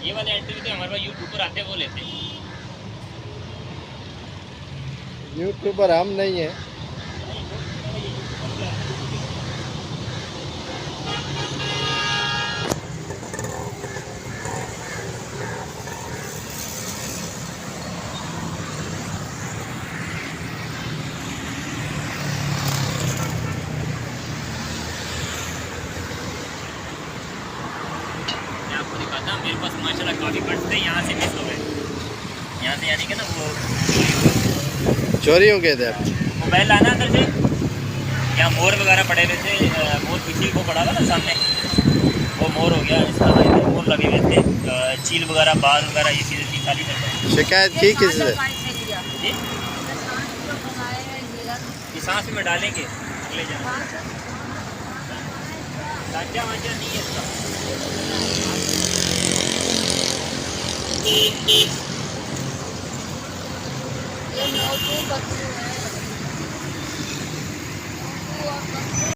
ये वाले इंटरव्यू तो हमारे पास यूट्यूबर आते हैं, वो लेते हैं। यूट्यूबर हम नहीं है। मैं आपको दिखाता हूँ, मेरे पास माशाल्लाह काफ़ी बर्ड्स थे, यहाँ से मिस हो गए। यहाँ से यानी कि ना वो चोरी हो गए थे आप? मोबाइल लाना अंदर से। यहाँ मोर वगैरह पड़े हुए थे, मोर पीछे को पड़ा हुआ ना सामने, वो मोर हो गया इसका। इधर मोर लगे हुए थे, चील वगैरह, बाल वगैरह, ये चीज़ें थी सारी मेरे पास। शिकायत की किससे? जी, ये सांस में डालेंगे ले जाना। लांचा वांचा नहीं है इसका। ये मोटू बच्चू है।